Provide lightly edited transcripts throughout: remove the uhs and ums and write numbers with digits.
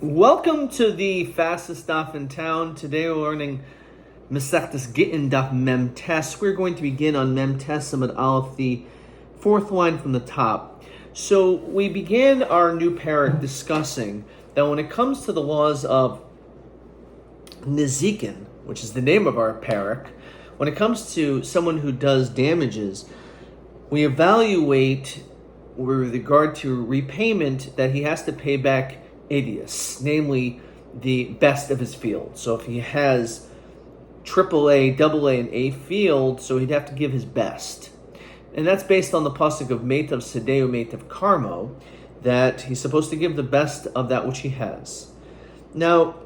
Welcome to the fastest daf in town. Today we're learning Masechtas Gittin daf Mem Tes. We're going to begin on Mem Tes Amud Aleph, the fourth line from the top. So we began our new parak discussing that when it comes to the laws of Nizikin, which is the name of our parak, when it comes to someone who does damages, we evaluate with regard to repayment that he has to pay back idios, namely the best of his field. So if he has AAA, AA, and A field, so he'd have to give his best. And that's based on the pasuk of Meitav Sedeu, Meitav Karmo, that he's supposed to give the best of that which he has. Now,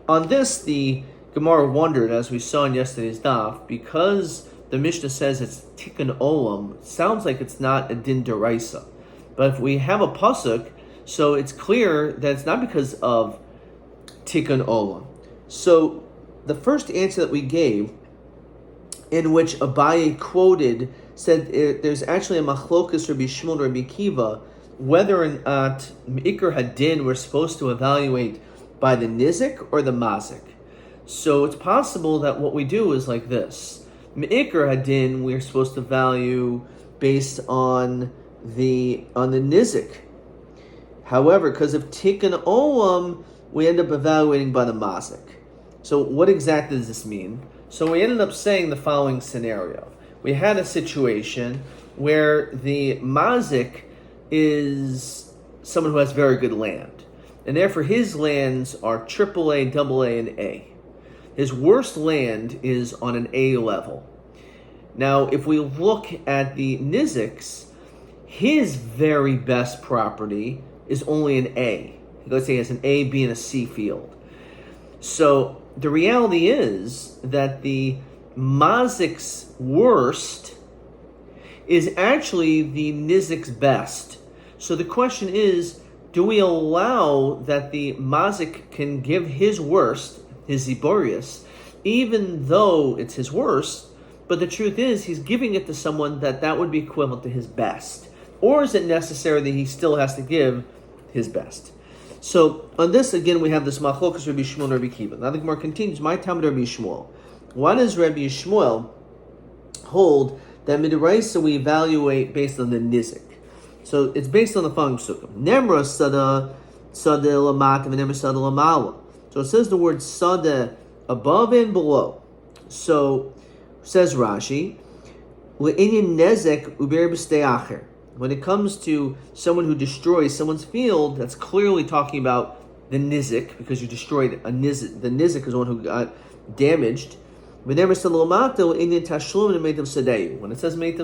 on this, the Gemara wondered, as we saw in yesterday's daf, because the Mishnah says it's Tikkun Olam, it sounds like it's not a Din Deraisa. But if we have a pasuk, so it's clear that it's not because of Tikkun Olam. So the first answer that we gave, in which Abaye quoted, said there's actually a machlokas Rabbi Shmuel and Rabbi Kiva, whether or not Me'ikr Hadin we're supposed to evaluate by the Nizik or the Mazik. So it's possible that what we do is like this. Me'ikr Hadin we're supposed to value based on the Nizik. However, because of Tikkun Olam, we end up evaluating by the Mazik. So what exactly does this mean? So we ended up saying the following scenario. We had a situation where the Mazik is someone who has very good land. And therefore his lands are AAA, AA, and A. His worst land is on an A level. Now, if we look at the Niziks, his very best property is only an A. Let's say he has an A, B, and a C field. So the reality is that the Mazik's worst is actually the Nizik's best. So the question is, do we allow that the Mazik can give his worst, his Ziborius, even though it's his worst, but the truth is he's giving it to someone that would be equivalent to his best? Or is it necessary that he still has to give his best? So on this, again, we have this machlokas Rabbi Shmuel and Rabbi Kiva. Now the Gemara continues, my time Rabbi Shmuel. Why does Rabbi Shmuel hold that midiraisa we evaluate based on the nizik? So it's based on the following sukkah. Nemra sada lamata and nemra sada lamala. So it says the word sada above and below. So says Rashi, le'inyan nezek uber b'stei acher. When it comes to someone who destroys someone's field, that's clearly talking about the nizik, because you destroyed a nizik. The nizik is the one who got damaged. When it says Meitav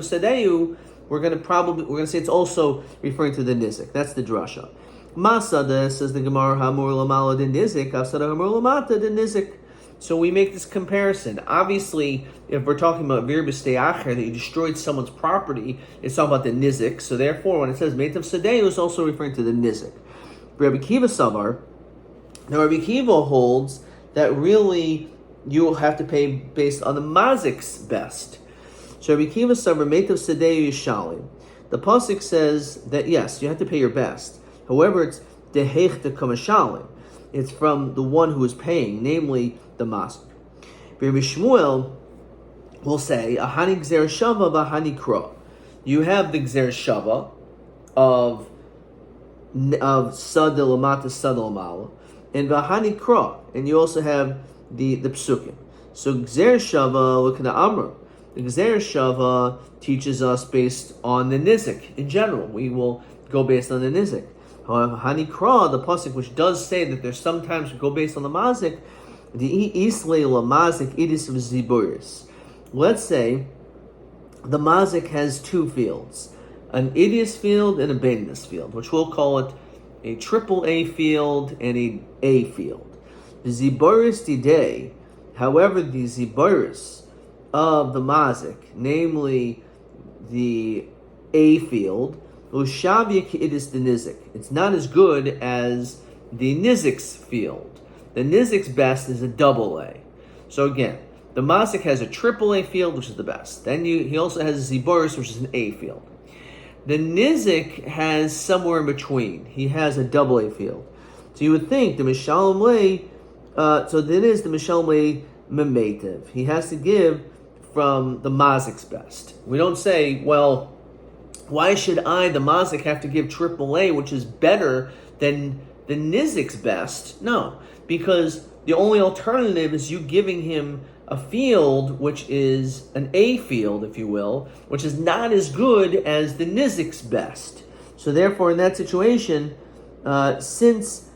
Sedeu, we're going to say it's also referring to the nizik. That's the drasha. Masada says the Gemara hamur lamala the nizik, afsada hamur lamata the nizik. So we make this comparison. Obviously, if we're talking about vir b'stei acher, that you destroyed someone's property, it's talking about the nizik. So therefore, when it says Meitav Sedeu, it's also referring to the nizik. Rabbi Kiva Savar, now Rabbi Kiva holds that really you have to pay based on the mazik's best. So Rabbi Kiva Savar, Meitav Sedeu Yishalim. The pasuk says that yes, you have to pay your best. However, it's deheich de kamashalim. It's from the one who is paying, namely the mazik. Rabbi Shmuel will say, Ahani gzer shava b'ahani kra. You have the gzer shava of sad lamata sad lamala, and b'ahani kra, and you also have the psukim. So gzer shava look at amra. The gzer shava teaches us based on the nizik in general. We will go based on the nizik. However, Hanikra, the pasuk, which does say that there's sometimes we go based on the mazik, the isle la mazik idis v'ziburis. Let's say the mazik has two fields, an idius field and a beinus field, which we'll call it a triple A field and an A field. The ziburis today, however, the ziburis of the mazik, namely the A field, it's not as good as the nizik's field. The nizik's best is a double A. So again, the mazik has a triple A field, which is the best. Then he also has a ziboris, which is an A field. The nizik has somewhere in between. He has a double A field. So you would think the Mishalom Lei, so then is the Mishalom Lei Memetiv. He has to give from the Mazik's best. We don't say, well, why should I, the Mazik, have to give AAA, which is better than the Nizik's best? No, because the only alternative is you giving him a field which is an A field, if you will, which is not as good as the Nizik's best. So therefore, in that situation, since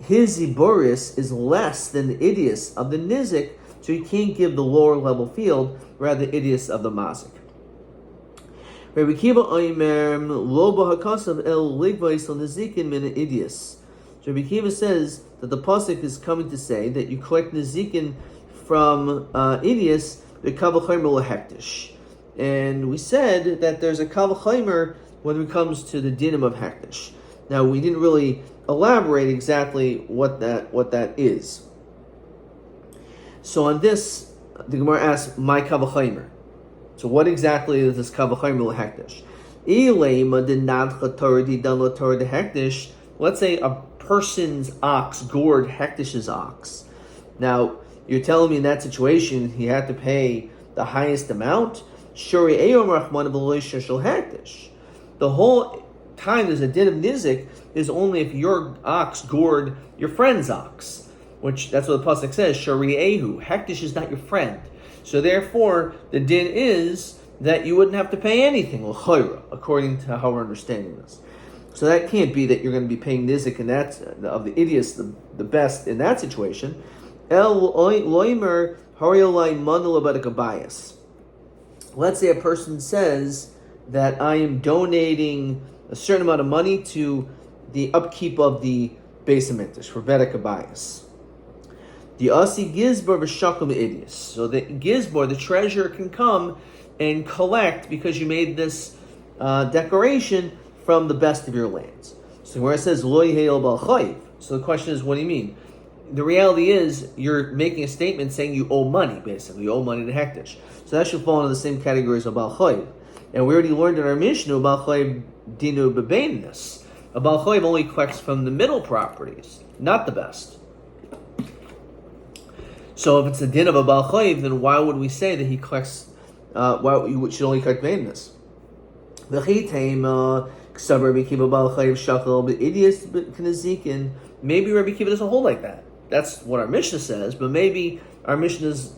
his Ziboris is less than the Idius of the Nizik, so he can't give the lower level field, rather the Idius of the Mazik. Rabbi Kiva Oimer lo b'hakasav el ligvais l'nezikin min Idius. So Rabbi Kiva says that the pasuk is coming to say that you collect nezikin from Idius, the kavachomer lehektish. And we said that there's a kavachomer when it comes to the dinim of hektish. Now we didn't really elaborate exactly what that is. So on this, the Gemara asks, "My kavachomer." So what exactly is this kavachomer lehektish? Ilema denadcha torah didan lo torah dehektish. Let's say a person's ox gored Hektish's ox. Now, you're telling me in that situation he had to pay the highest amount? Shuri Eyom Rachman Shel Hektish. The whole time there's a din of Nizik is only if your ox gored your friend's ox, which that's what the pasuk says. Shuri Ehu. Hektish is not your friend. So therefore, the din is that you wouldn't have to pay anything, l'chayra, according to how we're understanding this. So that can't be that you're going to be paying nizik, and that's of the idiots the best in that situation. Let's say a person says that I am donating a certain amount of money to the upkeep of the Beis HaMikdash for Bedek Abayas. The Asi Gizbor v'Shakum Idius. So the Gizbor, the treasurer, can come and collect because you made this declaration from the best of your lands. So where it says Lo Yehel Bal Chayiv. So the question is, what do you mean? The reality is you're making a statement saying you owe money, basically. You owe money to Hektish. So that should fall into the same category as a Bal Chayiv. And we already learned in our Mishnah Bal Chayiv Dinu Bebeinis. A Bal Chayiv only collects from the middle properties, not the best. So if it's a din of a Bal Chayiv, then why would we say that he collects, why you should only collect Beinis? Maybe Rabbi Kiva doesn't hold like that. That's what our Mishnah says, but maybe our Mishnah is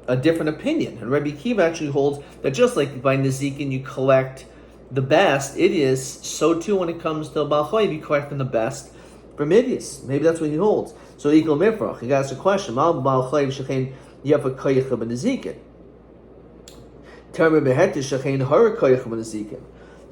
a different opinion. And Rabbi Kiva actually holds that just like by Nezikin you collect the best, Idius, so too when it comes to Baal Chayiv, you collect from the best from Idius. Maybe that's what he holds. So Equal Mifrach, he asks a question, Baal Chayiv Shechein Yafa Koyecha B'Nezikin.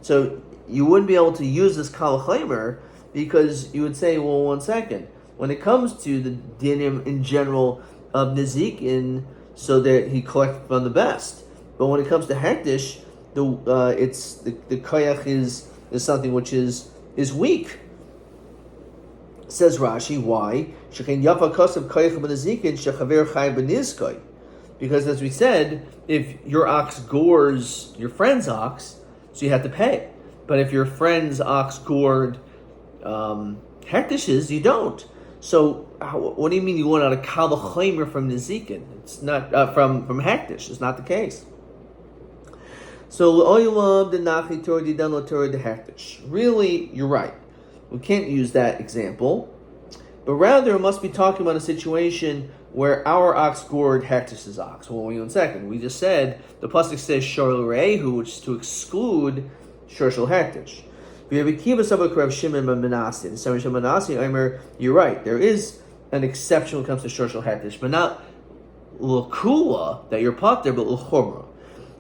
So you wouldn't be able to use this kal chaymer because you would say, well, one second. When it comes to the dinim in general of nezikin, so that he collects from the best. But when it comes to hektish, the koyach is something which is weak. Says Rashi, why? Because as we said, if your ox gores your friend's ox, so you have to pay. But if your friend's ox gored hektish's, you don't. So what do you mean you want out a kal v'chaymer from nezikin? It's not from hektish. It's not the case. So l'oylam denachi torah didan lo torah de hektish. Really, you're right. We can't use that example, but rather it must be talking about a situation where our ox gored Hektish's ox. Well, wait 1 second. We just said the pasuk says Shor Re'ehu, which is to exclude Shor Shel Hektish. You're right. There is an exception when it comes to Shor Shel Hektish, but not l'kula that you're pater, but l'chorma.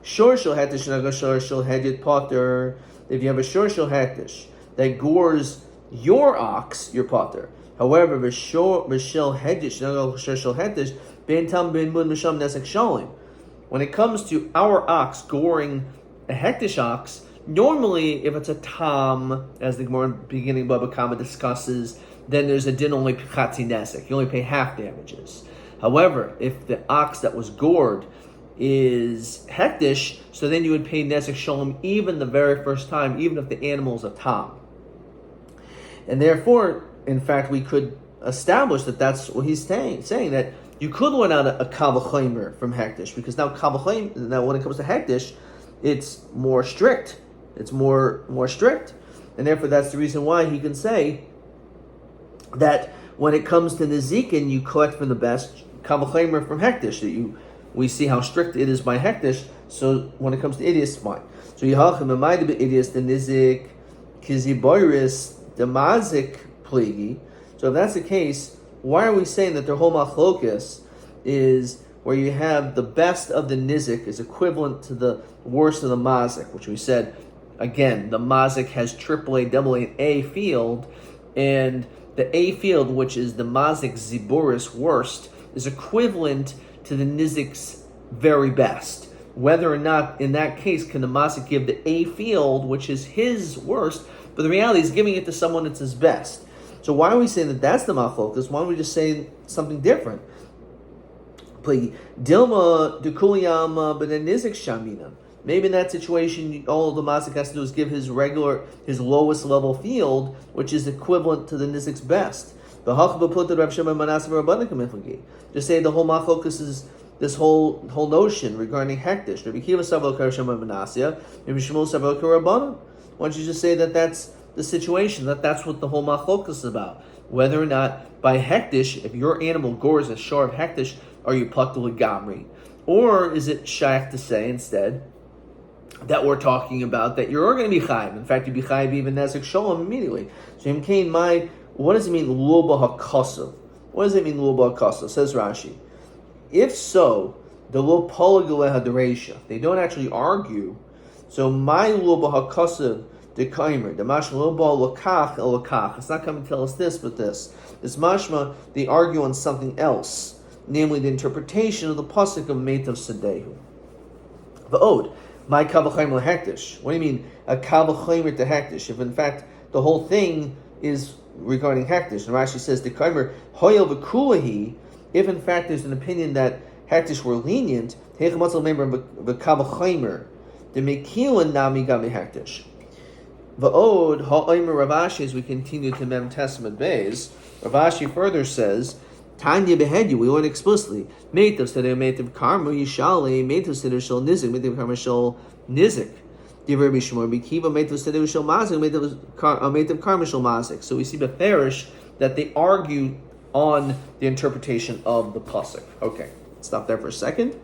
Shor Shel Hektish and Shor Shel Hedit pater. If you have a Shor Shel Hektish that gores your ox, you're pater. However, when it comes to our ox goring a hektish ox, normally if it's a tam, as the Gemara beginning of Baba Kama discusses, then there's a din only pichatzi nesek. You only pay half damages. However, if the ox that was gored is hektish, so then you would pay nesek shalom even the very first time, even if the animal is a tam. And therefore, in fact, we could established that that's what he's saying that you could learn out a kavachomer from hektish, because now when it comes to hektish, it's more strict. It's more strict, and therefore that's the reason why he can say that when it comes to nizikin, you collect from the best kavachomer from hektish. We see how strict it is by hektish. So when it comes to idios, fine. So yihachem emayde idios the nizik kiziboris the mazik pligi. So if that's the case, why are we saying that their whole machlokas is where you have the best of the nizik is equivalent to the worst of the mazik, which we said, again, the mazik has AAA, AA, and A field, and the A field, which is the mazik ziburis worst, is equivalent to the nizik's very best. Whether or not, in that case, can the mazik give the A field, which is his worst, but the reality is giving it to someone that's his best. So why are we saying that that's the machlokas? Why don't we just say something different? Dilma dukuliyama but nizik shamina. Maybe in that situation, all the mazik has to do is give his lowest level field, which is equivalent to the nizik's best. Just say the whole machlokas is this whole notion regarding hektish. Why don't you just say that that's the situation, that's what the whole machlokas is about? Whether or not by hektish, if your animal gores a shor of hektish, are you plucked legamri? Or is it shaykh to say instead that we're talking about that you're going to be chayiv? In fact, you'd be chayiv even nezik shalom immediately. So what does it mean luba hakasav? What does it mean luba hakasav? Says Rashi. If so, the lo polagaleha dereisha, they don't actually argue. So my luba hakasav the kaimer, the mashma luba lakach el lakach. It's not coming to tell us this, but this. It's mashma, they argue on something else, namely the interpretation of the pasuk of Meitav Sadehu. V'od, my kavachomer hektish. What do you mean a kavachomer to hektish? If in fact the whole thing is regarding hektish, and Rashi says the kaimer hoyel v'kulahi. If in fact there's an opinion that hektish were lenient, heichamatzal member v'kavachomer the mekilan nami gami hektish. Va'od ha'omer Ravashi, as we continue to Mem Testament Beis, Ravashi further says, Tanya behead you, we learn explicitly. Meitav seder meitav karma yishali, meitav seder shel nizik, meitav karma shel nizik. Divrei Mishmor Bikiva, meitav seder shel mazik, meitav karma shel mazik. So we see beferish that they argue on the interpretation of the pasuk. Okay, stop there for a second.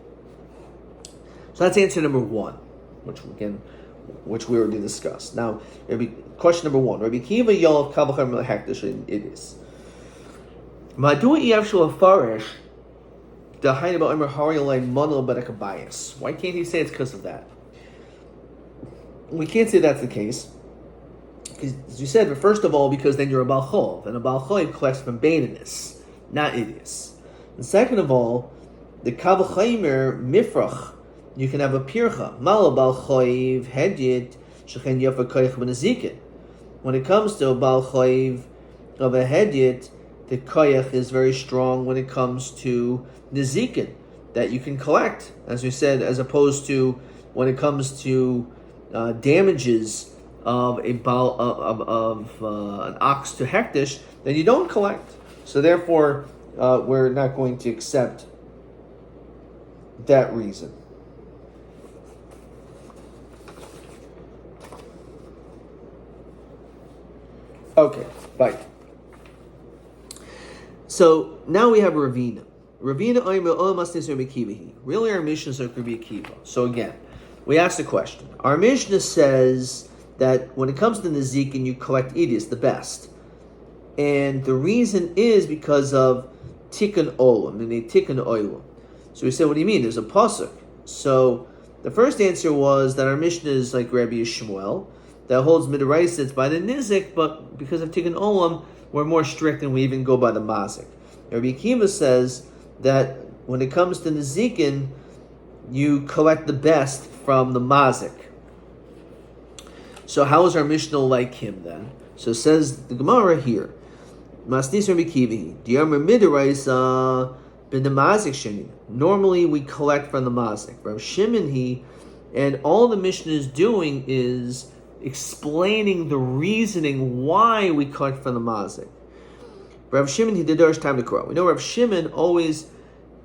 So that's answer number one, which we already discussed. Now, question number one. Rabbi Kiva Yolav Kavachar Hektish it is. Madu Yavshul Farish the Hainaba Omer Hariyalai Monol Bedekabayas. Why can't he say it's because of that? We can't say that's the case. Because, as you said, but first of all, because then you're a Balchov, and a Balchov collects from Baininus, not Idius. And second of all, the Kavachimer Mifrach, you can have a pircha. Malabal choiv hedyet shechen yafa koyach b'nezikin. When it comes to a bal choiv of a hedyet, the koyach is very strong when it comes to nezikin that you can collect, as we said, as opposed to when it comes to damages of an ox to hektish, then you don't collect. So therefore, we're not going to accept that reason. Okay, bye. So now we have Ravina. Really, our Mishnah is like Rabbi Akiva. So again, we ask the question. Our Mishnah says that when it comes to Nezikin, you collect Idius, the best. And the reason is because of Tikkun Olam, and they Tikkun Olam. So we said, what do you mean? There's a pasuk. So the first answer was that our Mishnah is like Rabbi Shmuel, that holds Midrash, it's by the Nizik, but because of Tikkun Olam, we're more strict and we even go by the Mazik. Rabbi Akiva says that when it comes to Nizikin, you collect the best from the Mazik. So how is our Mishnah like him then? So it says the Gemara here, Masnis Rabbi Akiva, Diyamar Midrash ben the Mazik Sheni. Normally we collect from the Mazik. From Shimon and all the Mishnah is doing is explaining the reasoning why we collect from the mazik. Rav Shimon, he did time to Kura. We know Rav Shimon always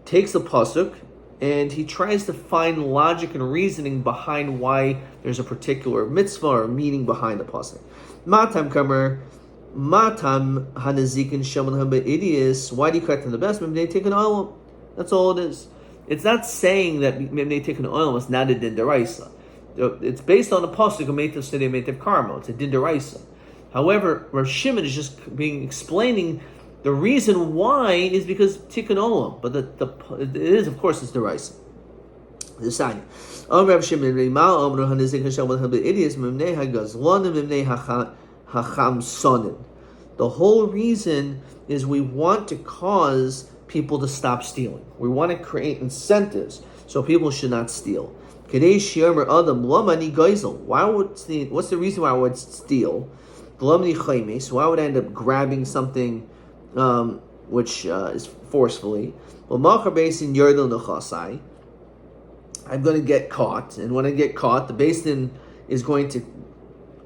takes the pasuk and he tries to find logic and reasoning behind why there's a particular mitzvah or meaning behind the pasuk. Matam kamer, matam hanazikin shaman ha'be'idius. Why do you collect them the best? Maybe they take an oil. That's all it is. It's not saying that maybe they take an oil. It's not a din deraisa. It's based on the pasuk of Meitiv Sedei Meitiv Karmo. It's a din deraisa. However, Rav Shimon is just explaining the reason why is because tikkun olam, but it is, of course, it's deraisa. The sign. Rav Shimon the whole reason is we want to cause people to stop stealing. We want to create incentives so people should not steal. What's the reason why I would steal? So why would I end up grabbing something which is forcefully? I'm going to get caught, and when I get caught, the Beis Din is going to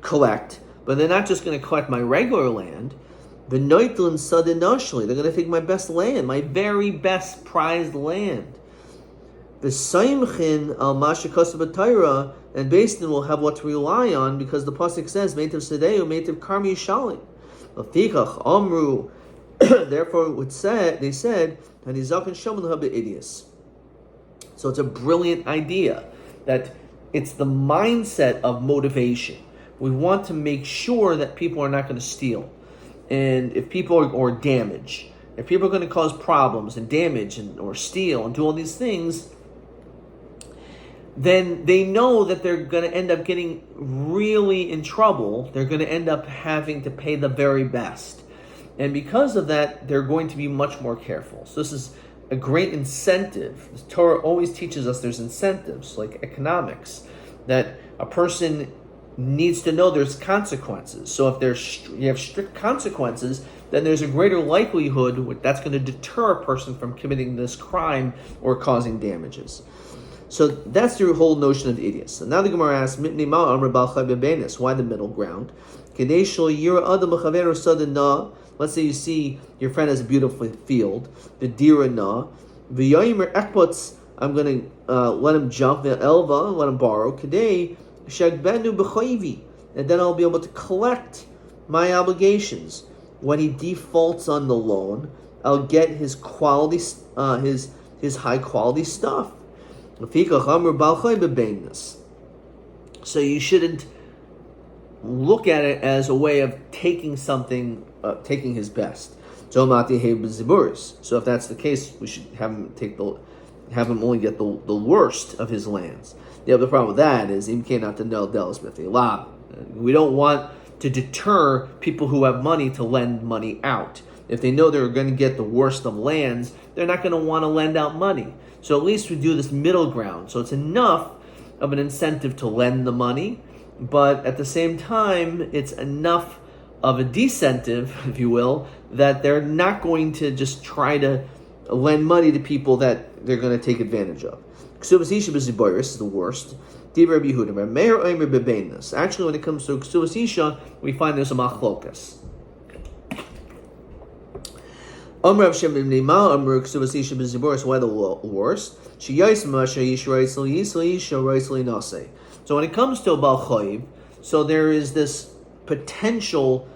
collect, but they're not just going to collect my regular land. The Noitlin Sadin Nashli, they're going to take my best land, my very best prized land. The Saimchin al Mashakasa B'Taira, and Beis Din will have what to rely on because the pasuk says Meitiv Sedeu, Meitiv Karmi Yishalim. Lafikach Amru. Therefore, they said Hanizakin Shaman Habe'idius. So it's a brilliant idea that it's the mindset of motivation. We want to make sure that people are not going to steal, and if people are or damage, if people are going to cause problems and damage or steal and do all these things, then they know that they're going to end up getting really in trouble. They're going to end up having to pay the very best. And because of that, they're going to be much more careful. So this is a great incentive. The Torah always teaches us there's incentives, like economics, that a person needs to know there's consequences. So if you have strict consequences, then there's a greater likelihood that's going to deter a person from committing this crime or causing damages. So that's the whole notion of idiots. And now the Gemara asks, why the middle ground? Let's say you see your friend has a beautiful field, the dira na, I'm going to let him jump, the elva, let him borrow, kadei shagbenu b'chayvi, and then I'll be able to collect my obligations. When he defaults on the loan, I'll get his quality, his high quality stuff. So you shouldn't look at it as a way of taking something, taking his best. So if that's the case, we should have him only get the worst of his lands. The other problem with that is we don't want to deter people who have money to lend money out. If they know they're going to get the worst of lands, they're not going to want to lend out money. So at least we do this middle ground. So it's enough of an incentive to lend the money, but at the same time, it's enough of a decentive, if you will, that they're not going to just try to lend money to people that they're going to take advantage of. Ksuvas Isha b'Ziboris is the worst. Actually, when it comes to Ksuvas Isha, we find there's a machlokas. Why the worst? So when it comes to a Baal Chayv, so there is this potential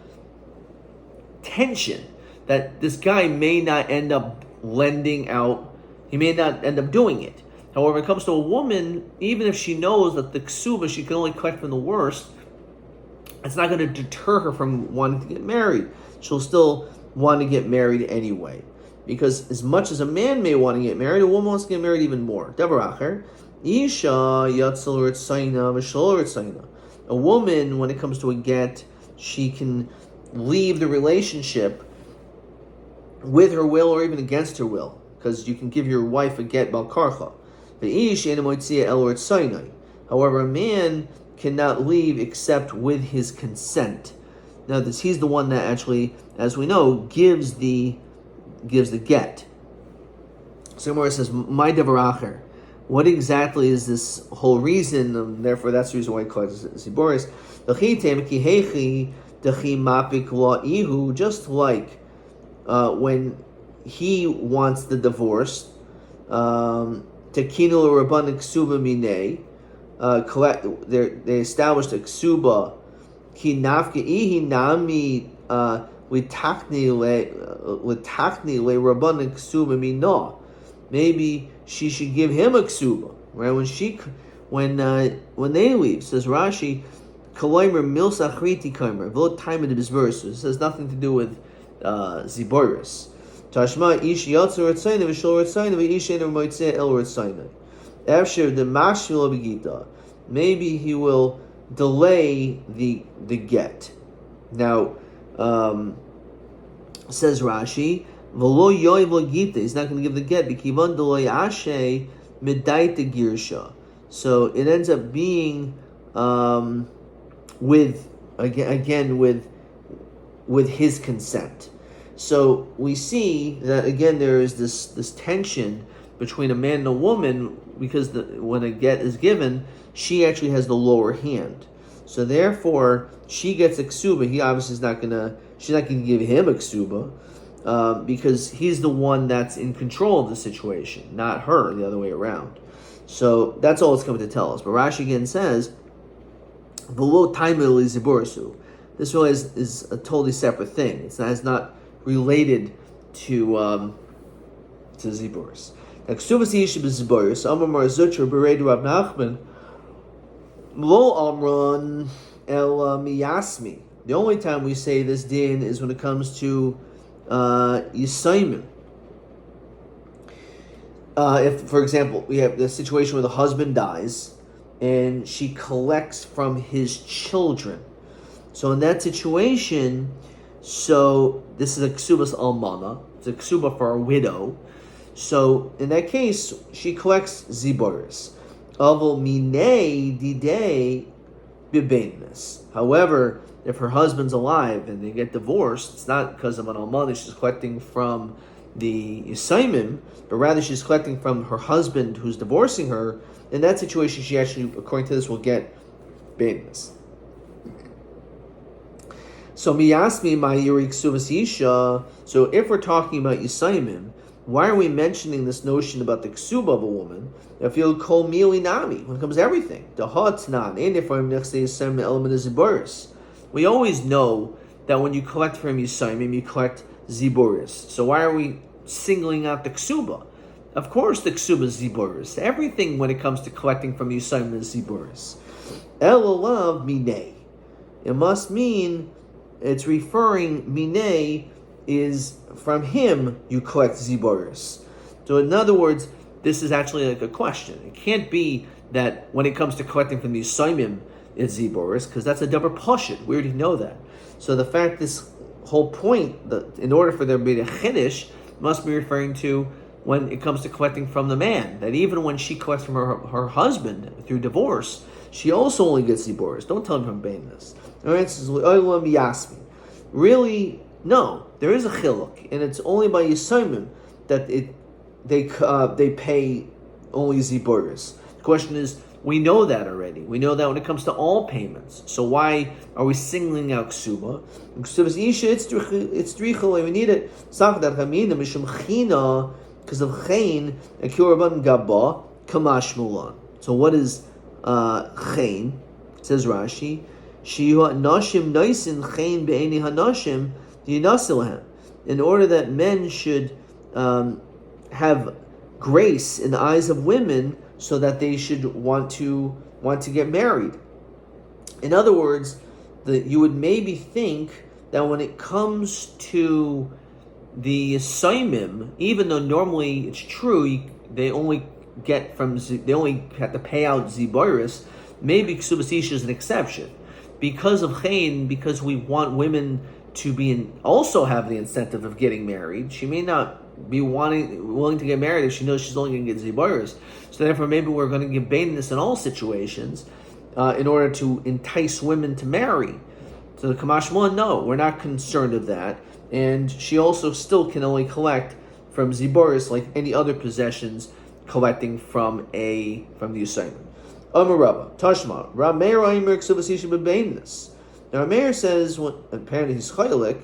tension that this guy may not end up lending out, he may not end up doing it. However, when it comes to a woman, even if she knows that the ksuba she can only collect from the worst, it's not going to deter her from wanting to get married. She'll still want to get married anyway. Because as much as a man may want to get married, a woman wants to get married even more. A woman, when it comes to a get, she can leave the relationship with her will or even against her will, because you can give your wife a get balkarcha. However, a man cannot leave except with his consent. Now, he's the one that actually, as we know, gives the get. So Gemara says, "My devaracher." What exactly is this whole reason? And therefore, that's the reason why he calls it ziboris. Just like when he wants the divorce, Tekinu Rabban Ksuba Mine, they established a Ksuba, Ki Nafke Ihi Nami Litakni Le Rabban Ksuba Mino. Maybe she should give him a Ksuba, right? When they leave, says Rashi, Kaloimer Milsa Achriti Kaimer, Vot time of the Bisverse. This has nothing to do with Ziboris. Tashma ish yatzer etzayna v'shol etzayna v'ish eder moitzeh el etzayna. After the mashvil begita, maybe he will delay the get. Now, says Rashi, v'lo yoy v'gita. He's not going to give the get. B'kivan delay ashe medaita girsha. So it ends up being with his consent. So we see that again there is this tension between a man and a woman, because when a get is given, she actually has the lower hand. So therefore, she gets a ksuba. He obviously she's not gonna give him a ksuba, because he's the one that's in control of the situation, not her, the other way around. So that's all it's coming to tell us. But Rashi again says, "V'lo taimel ziborsu." This really is a totally separate thing. It's not related to ziboris. Ksuvas yishi b'ziboris. Amar Mar Zutra b'reidu Rav Nachman lo amron el miyasmi. The only time we say this din is when it comes to yisayim. If, for example, we have the situation where the husband dies and she collects from his children. So in that situation, so this is a ksubas almana. It's a ksuba for a widow. So in that case, she collects ziboris. Avol minei didei bibeinis. However, if her husband's alive and they get divorced, it's not because of an almana she's collecting from the Yisaimim, but rather she's collecting from her husband who's divorcing her. In that situation, she actually, according to this, will get beinis. So miyasmi ma'yiri ksuvas yisha. So if we're talking about Yisaimim, why are we mentioning this notion about the ksuba of a woman? If you'll call mili nami, when it comes to everything, the hotnan, and if I'm next to Yisaimim element of ziboris. We always know that when you collect from Yisaimim, you collect ziboris. So why are we singling out the ksuba? Of course, the ksuba is ziboris. Everything when it comes to collecting from Yisaimim is ziboris. Elolav minei. It must mean it's referring minei is from him you collect ziboris. So in other words, this is actually like a question. It can't be that when it comes to collecting from the Yisaimim, it's ziboris, because that's a double pashut. We already know that. So the fact, this whole point, that in order for there to be a chiddush, must be referring to when it comes to collecting from the man. That even when she collects from her husband through divorce, she also only gets ziboris. Don't tell him from bainness. All right, so yasmi. Really, no. There is a chiluk, and it's only by Yisaimim that they pay only ziboris. The question is, we know that already. We know that when it comes to all payments. So why are we singling out ksuba? Ksuba's isha, it's drichel, we need it. Sakdat chamina mishum china, because of chain, a kuraban gaba kamash mulan. So what is chain? Says Rashi, shihu nashim naisin chain be'eni hanashim yinasilhem. In order that men should have grace in the eyes of women, so that they should want to get married. In other words, you would maybe think that when it comes to the Yisaimim, even though normally it's true, they only have to pay out ziboris, maybe ksubas isha is an exception. Because of chayin, because we want women to also have the incentive of getting married, she may not be willing to get married if she knows she's only going to get ziboris. So therefore, maybe we're going to give bainness in all situations in order to entice women to marry. So the Kamash Mulan, no, we're not concerned of that. And she also still can only collect from ziboris like any other possessions collecting from the Yisayim. Amar Rabba, Tashma, Rameir Aimer Ksubasisha Bebainness. Now Rameir says, apparently he's chaylik,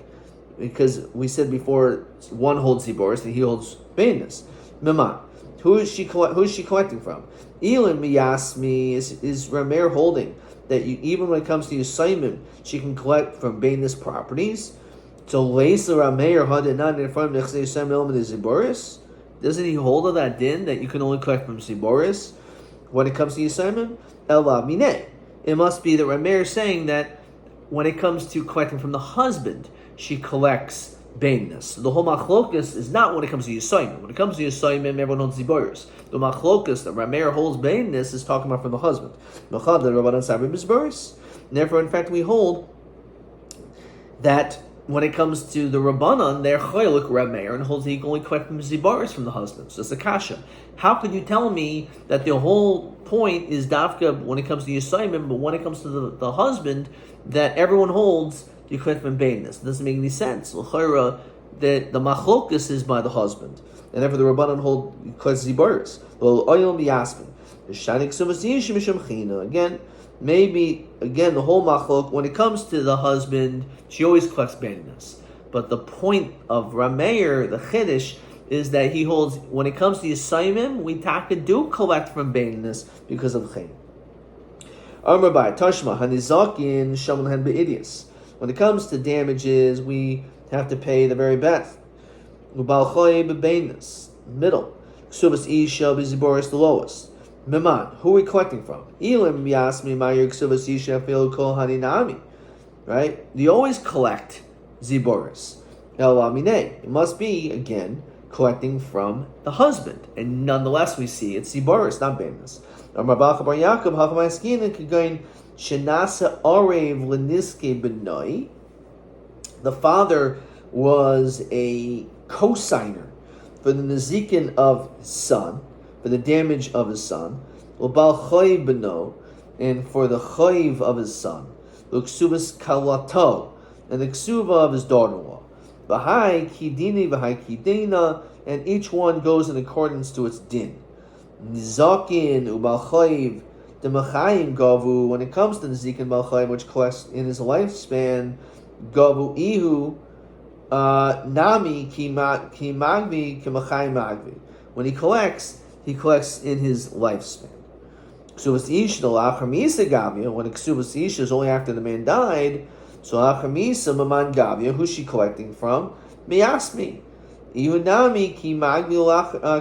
because we said before one holds Ziboris and he holds Bainis. Miman. Who is she collecting from? Elim Miyasmi is Rameir holding that even when it comes to Yisayimim, she can collect from Bainis properties. So Leisa Rameir Hadanan in front of Nechse Yisayim is Ziboris. Doesn't he hold of that din that you can only collect from Ziboris when it comes to Yisayimim? Ela Mineh. It must be that Rameir is saying that when it comes to collecting from the husband, she collects Bainis. The whole machlokas is not when it comes to Yisayimim. When it comes to Yisayimim, everyone holds Ziboris. The machlokas that Rameir holds Bainis is talking about from the husband. And therefore, in fact, we hold that when it comes to the Rabbanan, they're Choyluk Rameir and holds he can only collect from Ziboris from the husband. So it's a kasha. How could you tell me that the whole point is dafka when it comes to Yisayimim, but when it comes to the husband, that everyone holds you collect from Bainis? It doesn't make any sense. L'chayra, the machlokas is by the husband, and therefore the Rabbanan hold collects Ziboris. Again, maybe the whole machlok when it comes to the husband, she always collects Bainis. But the point of Rameir, the Chiddush, is that he holds when it comes to Yisayimim, we taka do collect from Bainis because of Chen. Rabbi Tashma Hanizakin Shaman Han Be'idius. When it comes to damages, we have to pay the very best. Ubal Choy B'Bainis, middle. Ksubas Isha B'Ziboris, the lowest. Miman, who are we collecting from? Elim Yasmi Mayur Ksubas Isha Fil Kol Haninami. Right? You always collect Ziboris. El Amineh. It must be, again, collecting from the husband. And nonetheless, we see it's Ziboris, not Bainis. The father was a co-signer for the Nezikin of his son, for the damage of his son, and for the chayiv of his son, l'ksubas kalato, and the ksuba of his daughter-in-law. V'hai kidini v'hai kidina, and each one goes in accordance to its din. Nizakin u'balchayiv demachayim gavu. When it comes to Nizakin balchayiv, which collects in his lifespan, gavu ihu nami ki magvi ki machayim magvi. When he collects in his lifespan. Ksubas ish the lachar misa gavia. When ksubas ish is only after the man died, so lachar misa maman gavia. Who's she collecting from? Miyasmi. Ihunami ki magbi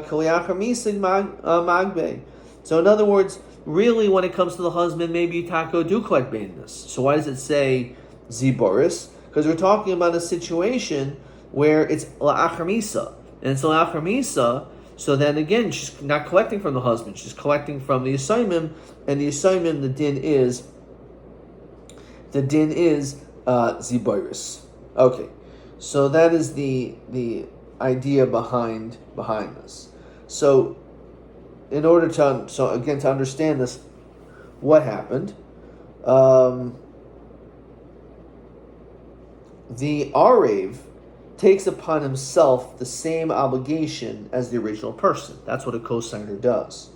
kaliachar misa magbe. So in other words, really, when it comes to the husband, maybe Tako do collect Bainis. So why does it say Ziboris? Because we're talking about a situation where it's la'achar misa, and it's la'achar misa. So then again, she's not collecting from the husband; she's collecting from the Yisayimim, and the Yisayimim, the din is Ziboris. Okay, so that is the idea behind this. So in order to understand this, what happened? The Arev takes upon himself the same obligation as the original person. That's what a cosigner does.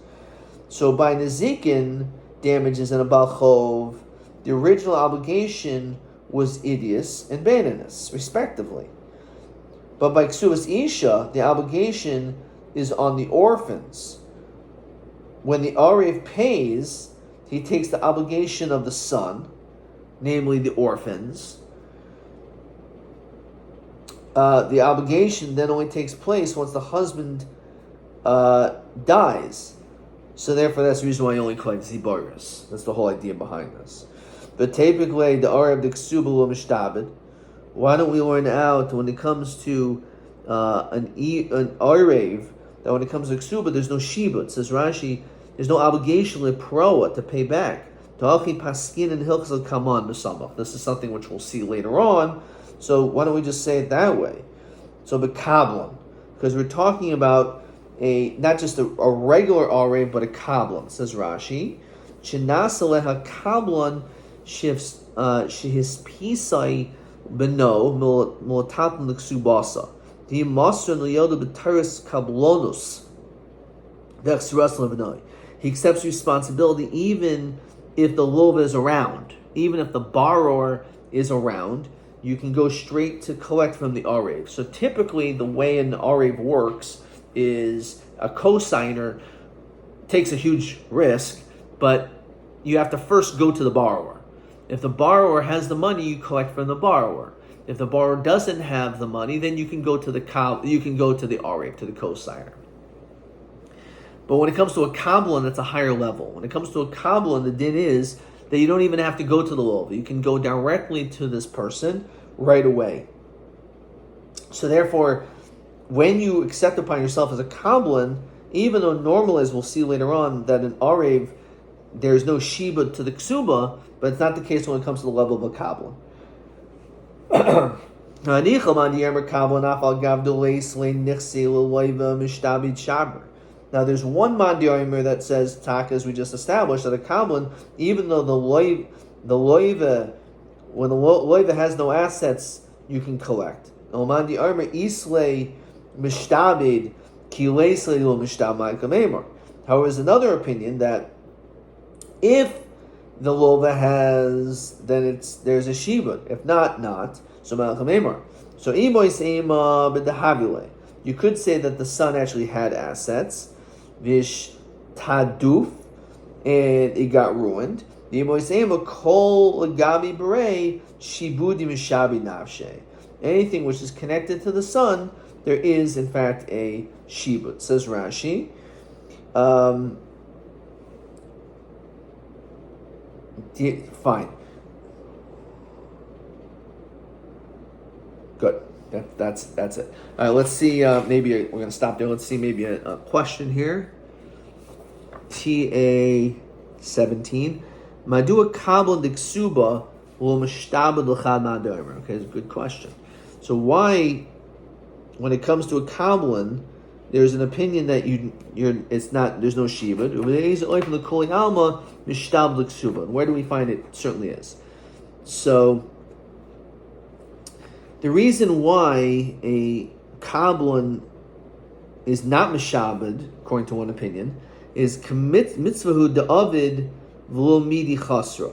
So by Nezikin damages and a Balchov, the original obligation was Idius and Baininus, respectively. But by Ksuvas Isha, the obligation is on the orphans. When the Arev pays, he takes the obligation of the son, namely the orphans. The obligation then only takes place once the husband dies. So therefore, that's the reason why you only collect Ziboris. That's the whole idea behind this. But typically, the Arev the Ksubal Mishtabed. Why don't we learn out when it comes to an Arev, that when it comes to Ksuba, there's no Shiba. It says Rashi, there's no obligation leproa to pay back. Paskin and Hilchas Kaman B'samach. This is something which we'll see later on. So why don't we just say it that way? So B'kablan, because we're talking about not just a regular Arev, but a kablan. Says Rashi, Chinasaleha kablan shifts his pisai beno milatatin l'ksubasa. The master l'yoda b'teres kablonus. He accepts responsibility even if the lova is around, even if the borrower is around. you can go straight to collect from the Arev. So typically the way an Arev works is a cosigner takes a huge risk, but you have to first go to the borrower. If the borrower has the money, you collect from the borrower. If the borrower doesn't have the money, then you can go to the Arev, to the cosigner. But when it comes to a Kabbalah, that's a higher level. When it comes to a Kabbalah, the din is that you don't even have to go to the Lova. You can go directly to this person right away. So therefore, when you accept upon yourself as a Kabbalah, even though normal, as we'll see later on, that in Arev, there's no Shiba to the Ksuba, but it's not the case when it comes to the level of a Kabbalah. Now there's one Mandiomer that says, Taka, as we just established, that a Kabbalah, even though when the loiva has no assets, you can collect. However, there's another opinion that if the lova has, then there's a shiva. If not. So you could say that the son actually had assets, vish taduf, and it got ruined. Anything which is connected to the son, there is in fact a shibud. Says Rashi. Fine. Good. That's it. All right. Let's see. Maybe we're going to stop there. Let's see. Maybe a question here. TA17. Madua kabel diksuba will mishtabed l'chad ma'adomer. Okay, it's a good question. So why, when it comes to a kabbalan, there's an opinion that there's no shibud. Where do we find it? It certainly is. So the reason why a kabbalan is not mishabed, according to one opinion, is mitzvahu da'avid v'lo midi chasra.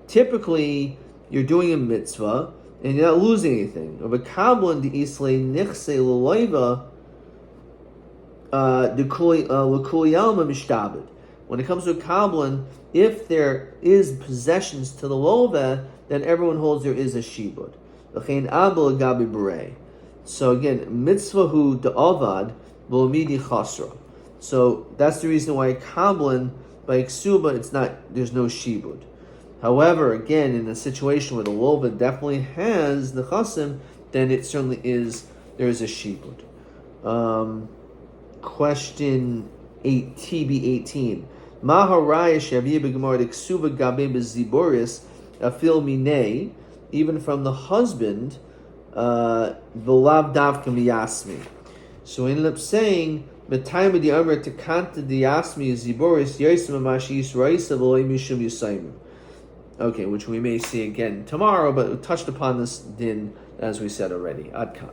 Typically, you're doing a mitzvah and you're not losing anything. Of a kabbalan the islay nichse l'loiva l'kuliyalma mishtabed. When it comes to a kabbalan, if there is possessions to the lova, then everyone holds there is a shibud. So again, mitzvahu da'avad v'lo chasra. So that's the reason why kabbalan by ksuba there's no shibud. However, again, in a situation where the lova definitely has the chasim, then it certainly there is a shibud. Question 8, TB18. Maharaya shaviyah b'gemara ksuba gabe b'ziboris afil minei, even from the husband, v'lav davka miyasmi. So we ended up saying, B'tayim di amr tekanta di yasmi ziboris yosem amashi yisraisa v'loy mishum yisayim. Okay, which we may see again tomorrow, but we touched upon this din as we said already. Ad kan.